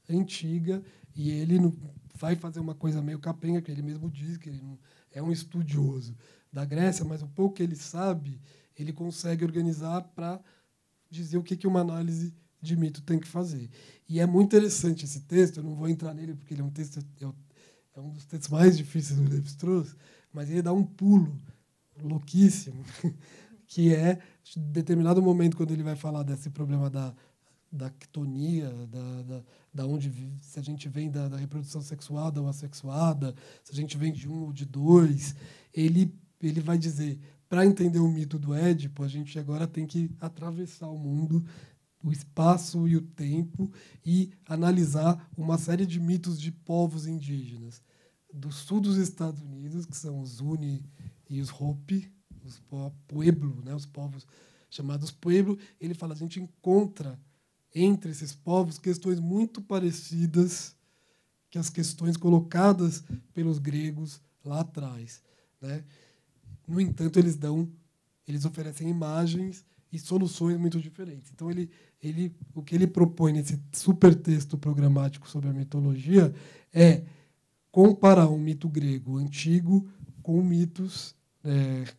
antiga, e ele não vai fazer uma coisa meio capenga, que ele mesmo diz que ele não é um estudioso da Grécia, mas o pouco que ele sabe, ele consegue organizar para dizer o que uma análise de mito tem que fazer. E é muito interessante esse texto, eu não vou entrar nele porque ele é um texto é um dos textos mais difíceis do Lévi-Strauss, mas ele dá um pulo louquíssimo, que é, em determinado momento, quando ele vai falar desse problema da quitonia, da onde se a gente vem da reprodução sexuada ou assexuada, se a gente vem de um ou de dois, ele vai dizer, para entender o mito do Édipo, a gente agora tem que atravessar o mundo, o espaço e o tempo e analisar uma série de mitos de povos indígenas do sul dos Estados Unidos, que são os Uni e os Hopi, os Pueblo, né, os povos chamados Pueblo. Ele fala, a gente encontra entre esses povos questões muito parecidas que as questões colocadas pelos gregos lá atrás, né? No entanto, eles oferecem imagens e soluções muito diferentes. Então, o que ele propõe nesse supertexto programático sobre a mitologia é comparar um mito grego antigo com mitos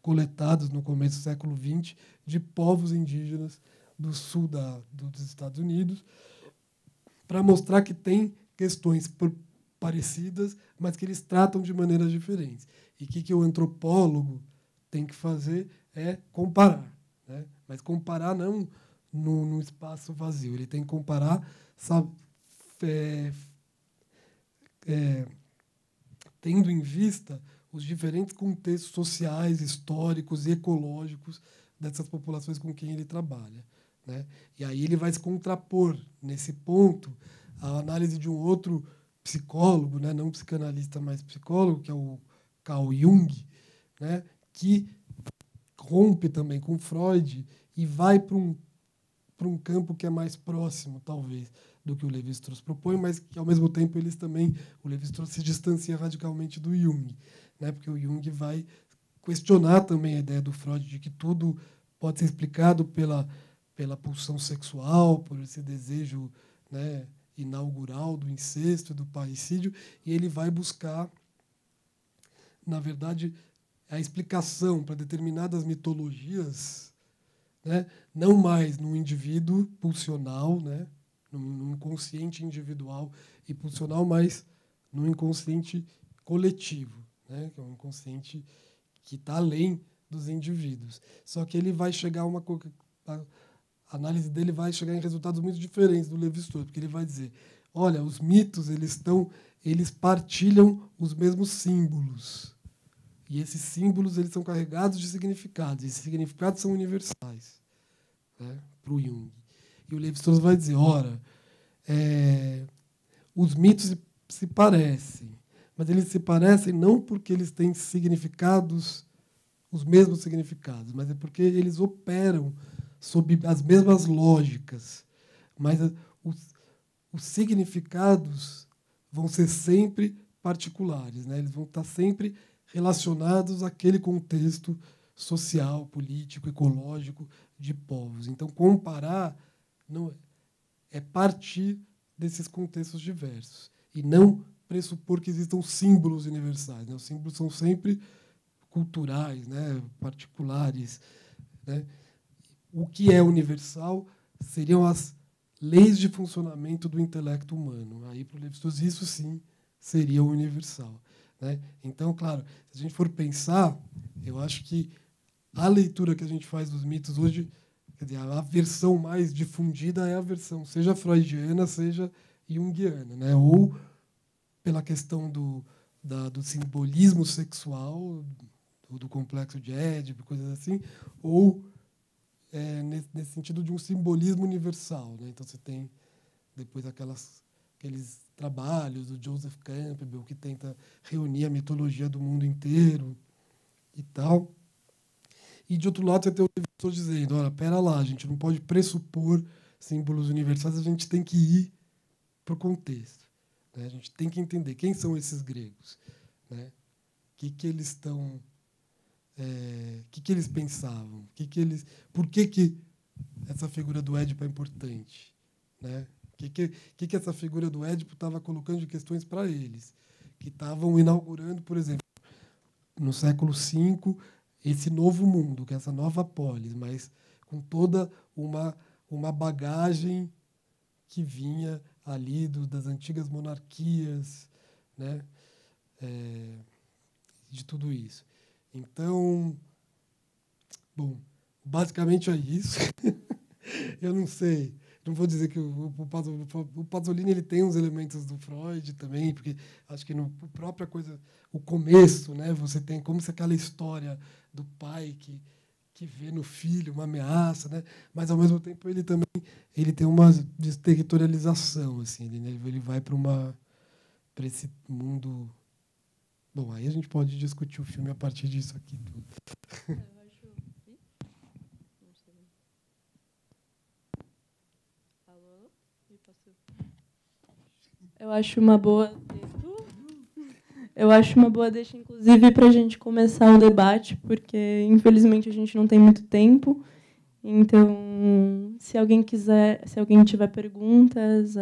coletados no começo do século XX de povos indígenas do sul dos Estados Unidos, para mostrar que tem questões parecidas, mas que eles tratam de maneiras diferentes. E que o antropólogo tem que fazer é comparar, né? Mas comparar não no espaço vazio. Ele tem que comparar, sabe, tendo em vista os diferentes contextos sociais, históricos e ecológicos dessas populações com quem ele trabalha, né? E aí ele vai se contrapor, nesse ponto, à análise de um outro psicólogo, né? Não psicanalista, mas psicólogo, que é o Carl Jung, né? que rompe também com Freud e vai para um campo que é mais próximo, talvez, do que o Lévi-Strauss propõe, mas que, ao mesmo tempo, o Lévi-Strauss se distancia radicalmente do Jung, né? Porque o Jung vai questionar também a ideia do Freud de que tudo pode ser explicado pela pulsão sexual, por esse desejo, né, inaugural do incesto e do parricídio, e ele vai buscar, na verdade, a explicação para determinadas mitologias, né, não mais no indivíduo pulsional, né, no inconsciente individual e pulsional, mas no inconsciente coletivo, né, que é um inconsciente que está além dos indivíduos. Só que ele vai chegar a a análise dele vai chegar em resultados muito diferentes do Lévi-Strauss, porque ele vai dizer, olha, os mitos eles partilham os mesmos símbolos. E esses símbolos eles são carregados de significados. E esses significados são universais, né, para o Jung. E o Lévi-Strauss vai dizer, ora, os mitos se parecem, mas eles se parecem não porque eles têm significados, os mesmos significados, mas é porque eles operam sob as mesmas lógicas. Mas os significados vão ser sempre particulares, né? Eles vão estar sempre relacionados àquele contexto social, político, ecológico de povos. Então, comparar não é partir desses contextos diversos e não pressupor que existam símbolos universais, né? Os símbolos são sempre culturais, né, particulares, né? O que é universal seriam as leis de funcionamento do intelecto humano. Aí, para o Lévi-Strauss, isso sim seria universal, né? Então, claro, se a gente for pensar, eu acho que a leitura que a gente faz dos mitos hoje, quer dizer, a versão mais difundida é a versão, seja freudiana, seja junguiana, né? Ou pela questão do simbolismo sexual, do complexo de Édipo, coisas assim, ou nesse sentido de um simbolismo universal, né? Então, você tem depois aqueles trabalhos do Joseph Campbell, que tenta reunir a mitologia do mundo inteiro e tal. E, de outro lado, você tem o Lévi-Strauss dizendo, olha, pera lá, a gente não pode pressupor símbolos universais, a gente tem que ir para o contexto, né? A gente tem que entender quem são esses gregos, né? Que eles estão... que eles pensavam? Por que essa figura do Édipo é importante, né? Que essa figura do Édipo estava colocando de questões para eles, que estavam inaugurando, por exemplo, no século V, esse novo mundo, que é essa nova polis, mas com toda uma bagagem que vinha ali das antigas monarquias, né? De tudo isso. Então, bom, basicamente é isso. Eu não sei, não vou dizer que o Pasolini ele tem uns elementos do Freud também, porque acho que no própria coisa, o começo, né, você tem como se aquela história do pai que vê no filho uma ameaça, né, mas ao mesmo tempo ele tem uma desterritorialização, assim, ele vai para esse mundo. Bom, aí a gente pode discutir o filme a partir disso aqui tudo. Eu acho uma boa. Eu acho uma boa deixa, inclusive, para a gente começar o debate, porque infelizmente a gente não tem muito tempo. Então, se alguém tiver perguntas,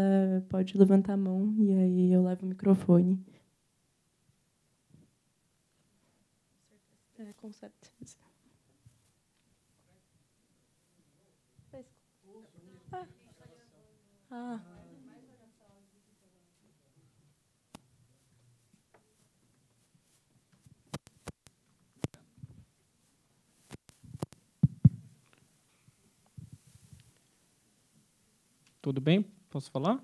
pode levantar a mão e aí eu levo o microfone. Com certeza. Tudo bem? Posso falar?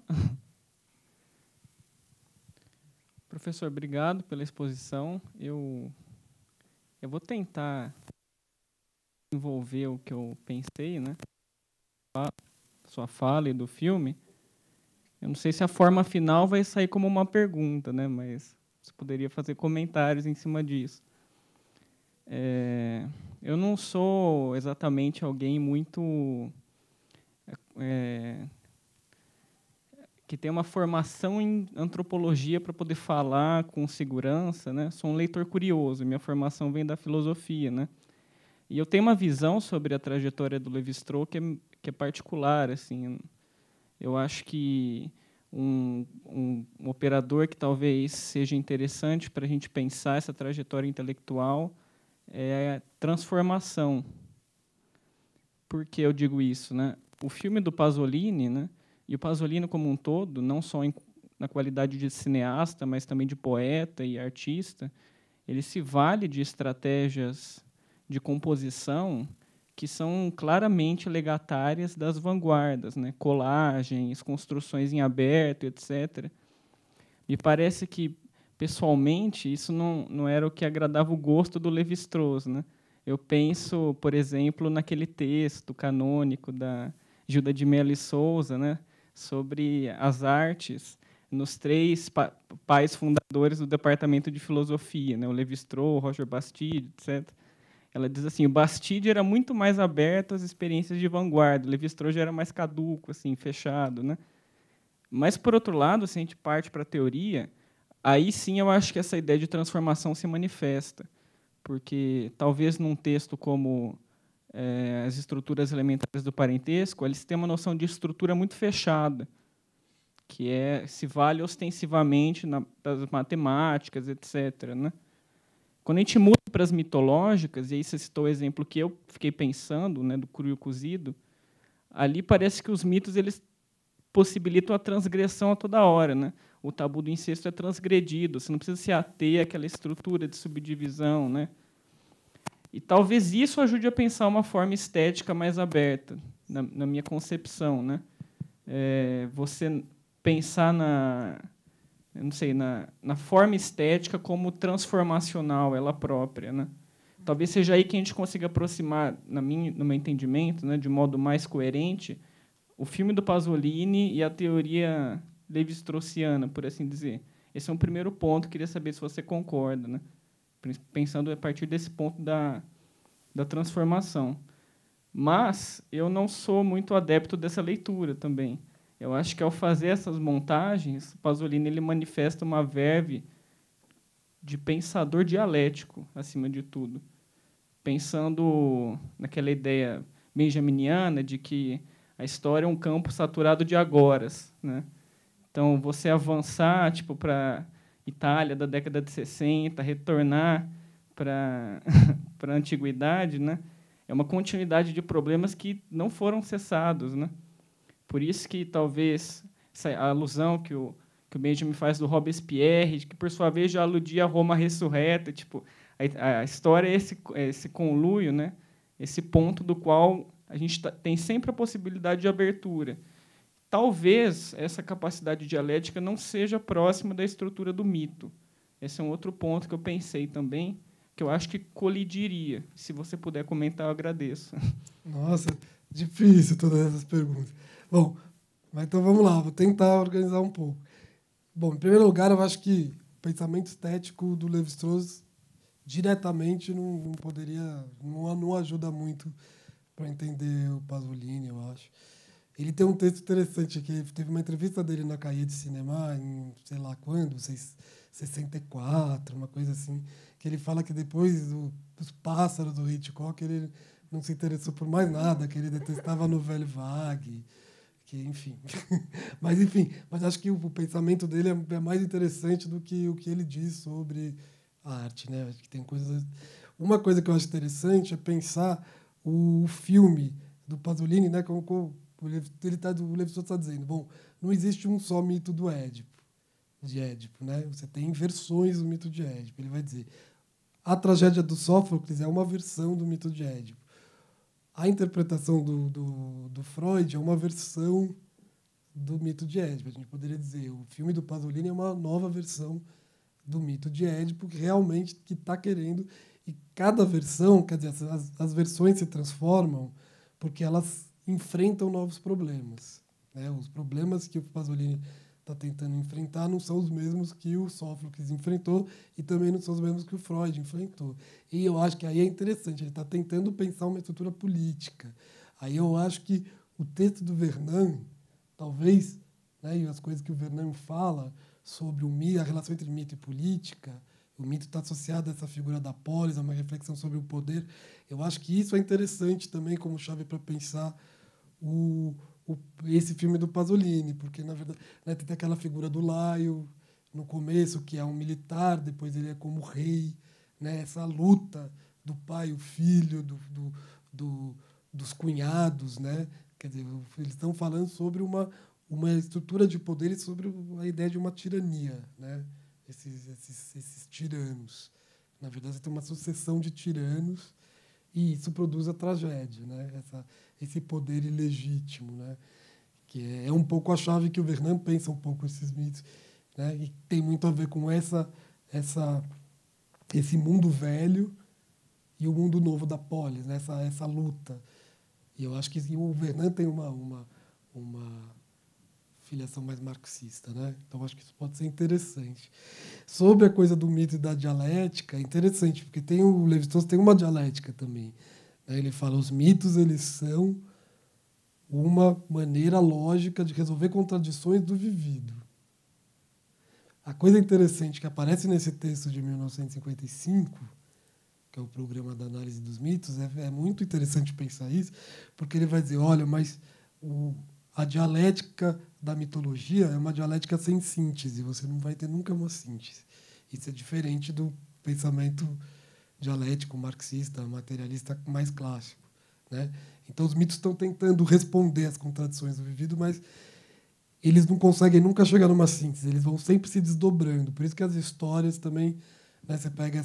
Professor, obrigado pela exposição. Eu vou tentar envolver o que eu pensei, né? Sua fala e do filme. Eu não sei se a forma final vai sair como uma pergunta, né? Mas você poderia fazer comentários em cima disso. Eu não sou exatamente alguém muito que tem uma formação em antropologia para poder falar com segurança, né? Sou um leitor curioso, minha formação vem da filosofia, né? E eu tenho uma visão sobre a trajetória do Lévi-Strauss que é particular, assim. Eu acho que um operador que talvez seja interessante para a gente pensar essa trajetória intelectual é a transformação. Por que eu digo isso, né? O filme do Pasolini, né? E o Pasolini como um todo, não só na qualidade de cineasta, mas também de poeta e artista, ele se vale de estratégias de composição que são claramente legatárias das vanguardas, né? Colagens, construções em aberto, etc. Me parece que, pessoalmente, isso não era o que agradava o gosto do Lévi-Strauss, né? Eu penso, por exemplo, naquele texto canônico da Gilda de Mello e Souza, né? Sobre as artes nos 3 pais fundadores do Departamento de Filosofia, né? O Lévi-Strauss, Roger Bastide, etc. Ela diz assim, o Bastide era muito mais aberto às experiências de vanguarda, o Lévi-Strauss já era mais caduco, assim, fechado, né? Mas, por outro lado, se a gente parte para a teoria, aí sim eu acho que essa ideia de transformação se manifesta, porque talvez num texto como as estruturas elementares do parentesco, eles têm uma noção de estrutura muito fechada, que se vale ostensivamente das matemáticas, etc., né? Quando a gente muda para as mitológicas, e aí você citou o exemplo que eu fiquei pensando, né, do cru e o cozido, ali parece que os mitos eles possibilitam a transgressão a toda hora, né? O tabu do incesto é transgredido, você não precisa se ater àquela estrutura de subdivisão, né? E talvez isso ajude a pensar uma forma estética mais aberta, na minha concepção, né? Você pensar na forma estética como transformacional, ela própria, né? Talvez seja aí que a gente consiga aproximar, no meu entendimento, né, de modo mais coerente, o filme do Pasolini e a teoria levi-straussiana, por assim dizer. Esse é um primeiro ponto, queria saber se você concorda, né? Pensando a partir desse ponto da transformação. Mas eu não sou muito adepto dessa leitura também. Eu acho que, ao fazer essas montagens, o Pasolini ele manifesta uma verve de pensador dialético, acima de tudo. Pensando naquela ideia benjaminiana de que a história é um campo saturado de agoras, né? Então, você avançar para Itália da década de 60, retornar para a antiguidade, né? É uma continuidade de problemas que não foram cessados, né? Por isso que talvez a alusão que o Benjamin faz do Robespierre, que por sua vez já aludia a Roma ressurreta, a história é esse conluio, né? Esse ponto do qual a gente tem sempre a possibilidade de abertura. Talvez essa capacidade dialética não seja próxima da estrutura do mito. Esse é um outro ponto que eu pensei também, que eu acho que colidiria. Se você puder comentar, eu agradeço. Nossa, difícil todas essas perguntas. Bom, mas então vamos lá, vou tentar organizar um pouco. Bom, em primeiro lugar, eu acho que o pensamento estético do Lévi-Strauss diretamente não poderia, não ajuda muito para entender o Pasolini, eu acho. Ele tem um texto interessante que teve uma entrevista dele na Cahiers de Cinema em sei lá quando, 64, uma coisa assim, que ele fala que depois dos Pássaros do Hitchcock ele não se interessou por mais nada, que ele detestava a Nouvelle Vague, que enfim. Mas acho que o pensamento dele é mais interessante do que o que ele diz sobre a arte, né? Acho que tem coisas. Uma coisa que eu acho interessante é pensar o filme do Pasolini, né? O Lévi-Strauss está dizendo, bom, não existe um só mito de Édipo, né? Você tem versões do mito de Édipo. Ele vai dizer, a tragédia do Sófocles é uma versão do mito de Édipo. A interpretação do Freud é uma versão do mito de Édipo. A gente poderia dizer, o filme do Pasolini é uma nova versão do mito de Édipo que realmente está querendo. E cada versão, quer dizer, as versões se transformam porque elas enfrentam novos problemas, né? Os problemas que o Pasolini está tentando enfrentar não são os mesmos que o Sófocles enfrentou e também não são os mesmos que o Freud enfrentou. E eu acho que aí é interessante, ele está tentando pensar uma estrutura política. Aí eu acho que o texto do Vernant, talvez, né, e as coisas que o Vernant fala sobre a relação entre mito e política, o mito está associado a essa figura da polis, a uma reflexão sobre o poder. Eu acho que isso é interessante também como chave para pensar esse filme do Pasolini, porque, na verdade, né, tem aquela figura do Laio, no começo, que é um militar, depois ele é como rei, né, essa luta do pai e o filho, dos cunhados. Né? Quer dizer, eles estão falando sobre uma estrutura de poder e sobre a ideia de uma tirania, né? Esses tiranos. Na verdade, você tem uma sucessão de tiranos e isso produz a tragédia, né? Esse poder ilegítimo, né? Que é um pouco a chave que o Vernant pensa um pouco esses mitos, né? E tem muito a ver com esse mundo velho e o mundo novo da polis, né? Essa luta. E eu acho que o Vernant tem uma filiação mais marxista, né? Então acho que isso pode ser interessante. Sobre a coisa do mito e da dialética, é interessante, porque o Lévi-Strauss tem uma dialética também, né? Ele fala os mitos eles são uma maneira lógica de resolver contradições do vivido. A coisa interessante que aparece nesse texto de 1955, que é o Programa da Análise dos Mitos, é muito interessante pensar isso, porque ele vai dizer, olha, mas a dialética da mitologia é uma dialética sem síntese, você não vai ter nunca uma síntese. Isso é diferente do pensamento dialético, marxista, materialista mais clássico, né? Então, os mitos estão tentando responder às contradições do vivido, mas eles não conseguem nunca chegar numa síntese, eles vão sempre se desdobrando. Por isso que as histórias também, né, você pega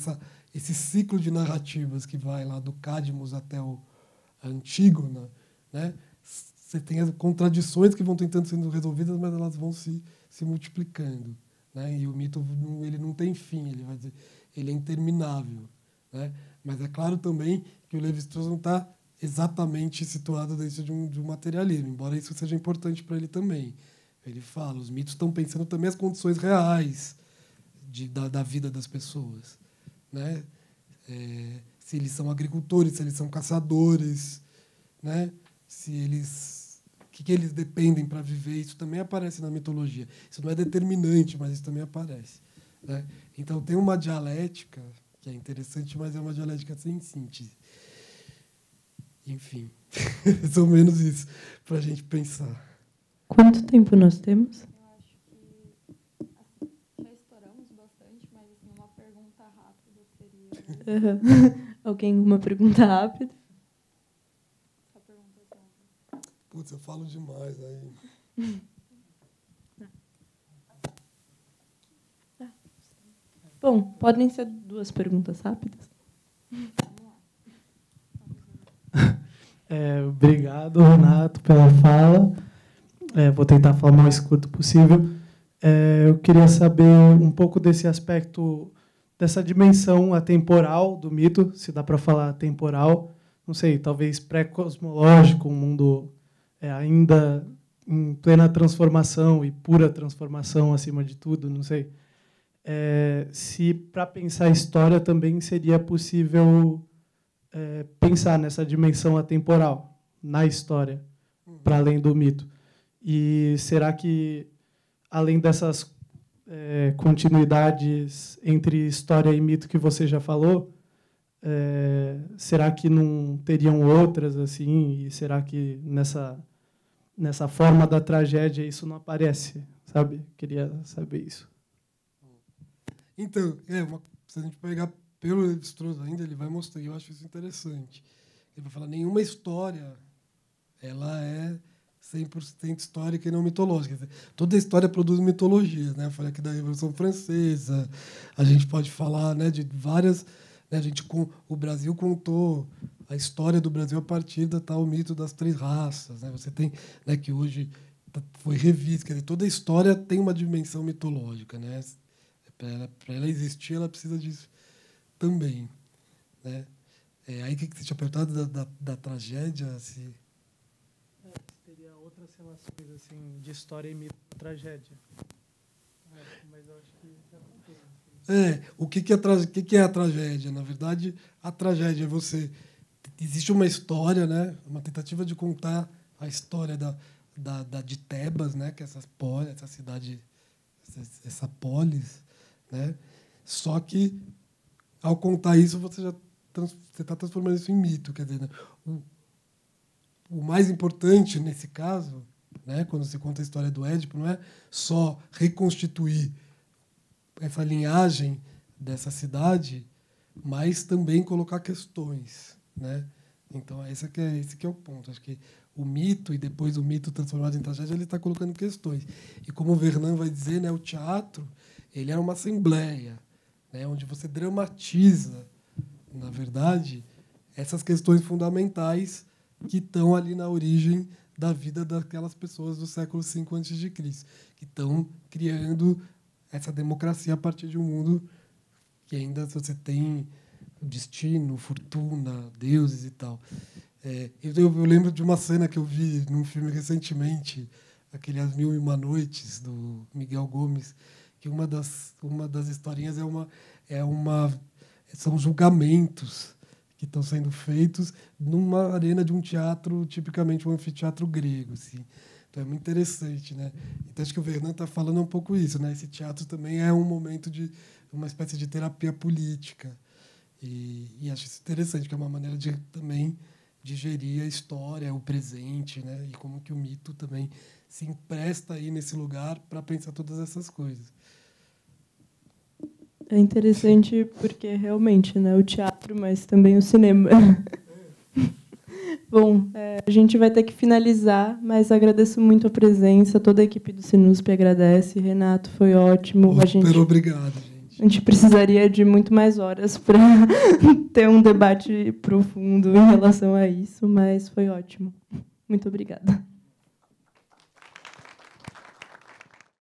esse ciclo de narrativas que vai lá do Cadmus até a Antígona, né? Você tem as contradições que vão tentando sendo resolvidas, mas elas vão se multiplicando, né? E o mito ele não tem fim, ele vai dizer, ele é interminável, né? Mas é claro também que o Lévi-Strauss não está exatamente situado dentro de um materialismo, embora isso seja importante para ele também. Ele fala, os mitos estão pensando também as condições reais da vida das pessoas, né? Se eles são agricultores, se eles são caçadores, né? Que eles dependem para viver, isso também aparece na mitologia. Isso não é determinante, mas isso também aparece, né? Então, tem uma dialética que é interessante, mas é uma dialética sem síntese. Enfim, mais ou menos isso para a gente pensar. Quanto tempo nós temos? Eu acho que já estouramos bastante, mas uma pergunta rápida seria... Alguém, uma pergunta rápida? Só pergunta assim. Putz, eu falo demais aí. Bom, podem ser 2 perguntas rápidas. Obrigado, Renato, pela fala. Vou tentar falar o mais curto possível. Eu queria saber um pouco desse aspecto, dessa dimensão atemporal do mito, se dá para falar atemporal, não sei, talvez pré-cosmológico, um mundo ainda em plena transformação e pura transformação acima de tudo, não sei. Se para pensar a história também seria possível pensar nessa dimensão atemporal na história, para além do mito. E será que, além dessas continuidades entre história e mito que você já falou, será que não teriam outras assim? E será que nessa forma da tragédia isso não aparece? Sabe? Queria saber isso. Então, se a gente pegar pelo Lévi-Strauss ainda, ele vai mostrar, e eu acho isso interessante. Ele vai falar, nenhuma história ela é 100% histórica e não mitológica. Quer dizer, toda história produz mitologias, né? Eu falei aqui da Revolução Francesa, a gente pode falar, né, de várias... Né, o Brasil contou a história do Brasil a partir do tal mito das 3 raças. Né? Você tem, né, que hoje foi revisto. Quer dizer, toda história tem uma dimensão mitológica. Né? Para ela existir, ela precisa disso também. Né? Aí que você tinha perguntado da tragédia? Seria outras relações assim, de história e mito com tragédia. Mas eu acho que já contei. O que é a tragédia? Na verdade, a tragédia é você... Existe uma história, né? Uma tentativa de contar a história de Tebas, né? Que é essa cidade, essa polis, né? Só que, ao contar isso, você está transformando isso em mito. Quer dizer, né? O mais importante nesse caso, né? Quando se conta a história do Édipo, não é só reconstituir essa linhagem dessa cidade, mas também colocar questões, né? Então esse que é o ponto. Acho que o mito, e depois o mito transformado em tragédia, ele está colocando questões. E como o Vernon vai dizer, né, o teatro ele é uma assembleia, né, onde você dramatiza, na verdade, essas questões fundamentais que estão ali na origem da vida daquelas pessoas do século V a.C., que estão criando essa democracia a partir de um mundo que ainda você tem destino, fortuna, deuses e tal. Eu lembro de uma cena que eu vi num filme recentemente, aquele As Mil e Uma Noites, do Miguel Gomes, que uma das historinhas são julgamentos que estão sendo feitos numa arena de um teatro, tipicamente um anfiteatro grego, assim. Então é muito interessante, né? Então acho que o Vernon está falando um pouco isso, né? Esse teatro também é um momento de uma espécie de terapia política. E acho isso interessante, que é uma maneira de também digerir a história, o presente, né? E como que o mito também se empresta aí nesse lugar para pensar todas essas coisas. É interessante porque realmente, né, o teatro, mas também o cinema. Bom, a gente vai ter que finalizar, mas agradeço muito a presença, toda a equipe do Sinusp agradece. Renato, foi ótimo. Super obrigado, gente. A gente precisaria de muito mais horas para ter um debate profundo em relação a isso, mas foi ótimo. Muito obrigada.